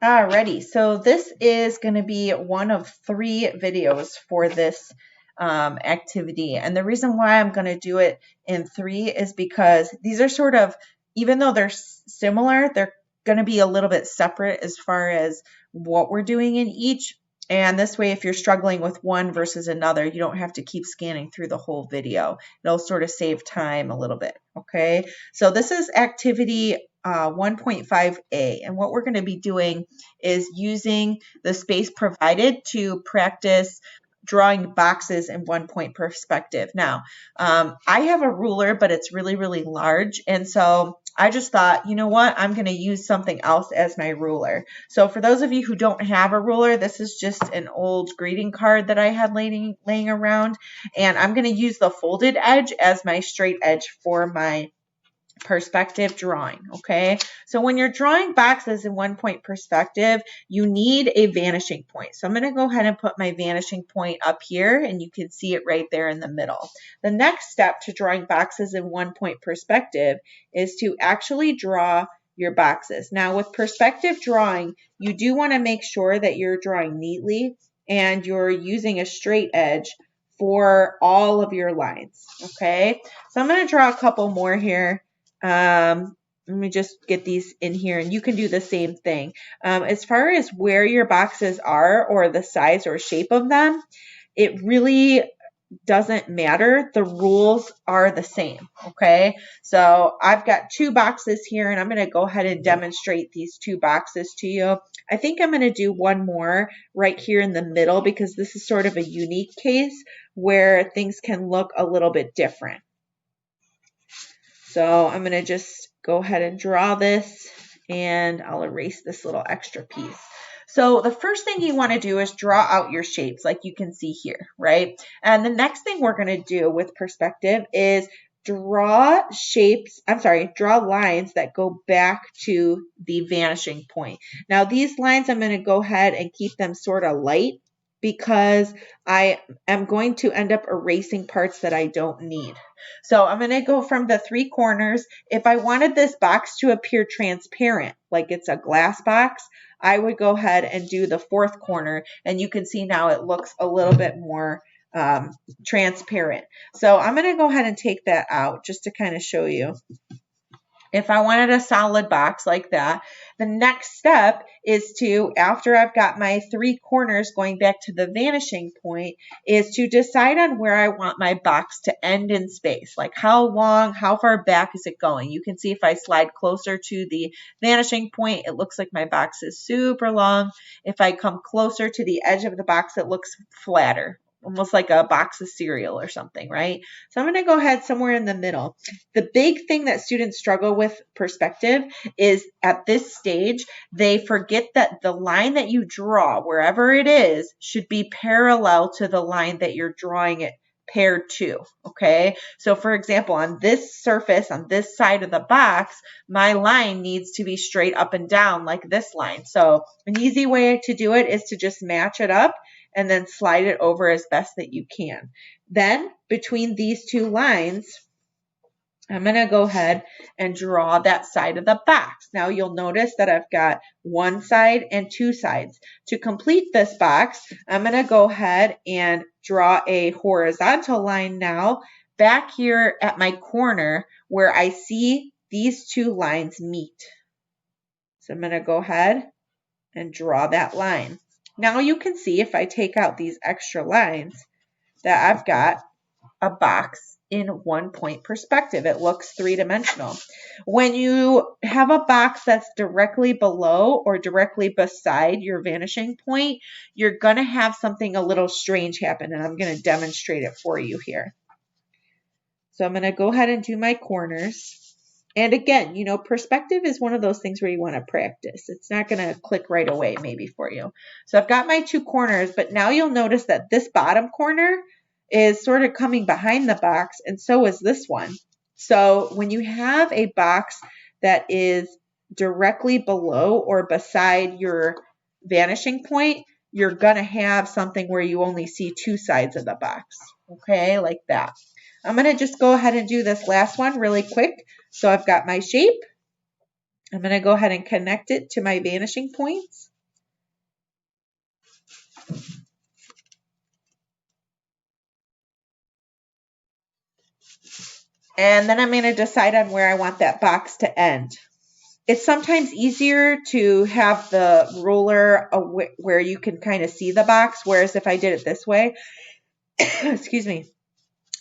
Alrighty, so this is going to be one of 3 videos for this activity. And the reason why I'm going to do it in 3 is because these are sort of, even though they're similar, they're going to be a little bit separate as far as what we're doing in each. And this way, if you're struggling with one versus another, you don't have to keep scanning through the whole video. It'll sort of save time a little bit, okay? So this is activity 1.5a, and what we're going to be doing is using the space provided to practice drawing boxes in 1-point perspective. Now, I have a ruler, but it's really, really large, and so I just thought, you know what, I'm going to use something else as my ruler. So for those of you who don't have a ruler, this is just an old greeting card that I had laying around, and I'm going to use the folded edge as my straight edge for my perspective drawing, okay? So when you're drawing boxes in 1-point perspective, you need a vanishing point. So I'm going to go ahead and put my vanishing point up here, and you can see it right there in the middle. The next step to drawing boxes in 1-point perspective is to actually draw your boxes. Now with perspective drawing, you do want to make sure that you're drawing neatly and you're using a straight edge for all of your lines, okay? So I'm going to draw a couple more here. Let me just get these in here, and you can do the same thing. As far as where your boxes are or the size or shape of them, it really doesn't matter. The rules are the same, okay? So I've got 2 boxes here, and I'm going to go ahead and demonstrate these 2 boxes to you. I think I'm going to do one more right here in the middle because this is sort of a unique case where things can look a little bit different. So I'm going to just go ahead and draw this, and I'll erase this little extra piece. So the first thing you want to do is draw out your shapes like you can see here, right? And the next thing we're going to do with perspective is draw lines that go back to the vanishing point. Now these lines, I'm going to go ahead and keep them sort of light because I am going to end up erasing parts that I don't need. So I'm going to go from the 3 corners. If I wanted this box to appear transparent, like it's a glass box, I would go ahead and do the 4th corner, and you can see now it looks a little bit more transparent. So I'm going to go ahead and take that out just to kind of show you. If I wanted a solid box like that, the next step is to, after I've got my 3 corners going back to the vanishing point, is to decide on where I want my box to end in space. Like how long, how far back is it going? You can see if I slide closer to the vanishing point, it looks like my box is super long. If I come closer to the edge of the box, it looks flatter, almost like a box of cereal or something, right? So I'm going to go ahead somewhere in the middle. The big thing that students struggle with perspective is at this stage, they forget that the line that you draw, wherever it is, should be parallel to the line that you're drawing it paired to, okay? So for example, on this surface, on this side of the box, my line needs to be straight up and down like this line. So an easy way to do it is to just match it up and then slide it over as best that you can. Then between these 2 lines, I'm going to go ahead and draw that side of the box. Now you'll notice that I've got 1 side and 2 sides. To complete this box, I'm going to go ahead and draw a horizontal line now back here at my corner where I see these 2 lines meet. So I'm going to go ahead and draw that line. Now you can see if I take out these extra lines that I've got a box in 1-point perspective. It looks 3-dimensional. When you have a box that's directly below or directly beside your vanishing point, you're going to have something a little strange happen, and I'm going to demonstrate it for you here. So I'm going to go ahead and do my corners. And again, you know, perspective is one of those things where you want to practice. It's not going to click right away maybe for you. So I've got my 2 corners, but now you'll notice that this bottom corner is sort of coming behind the box, and so is this one. So when you have a box that is directly below or beside your vanishing point, you're going to have something where you only see 2 sides of the box, okay, like that. I'm going to just go ahead and do this last one really quick. So I've got my shape. I'm going to go ahead and connect it to my vanishing points. And then I'm going to decide on where I want that box to end. It's sometimes easier to have the ruler where you can kind of see the box, whereas if I did it this way, excuse me,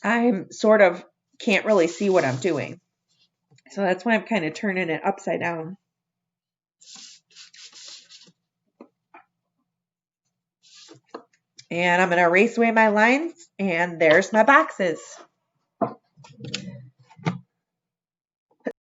I'm sort of can't really see what I'm doing. So that's why I'm kind of turning it upside down. And I'm going to erase away my lines, and there's my boxes.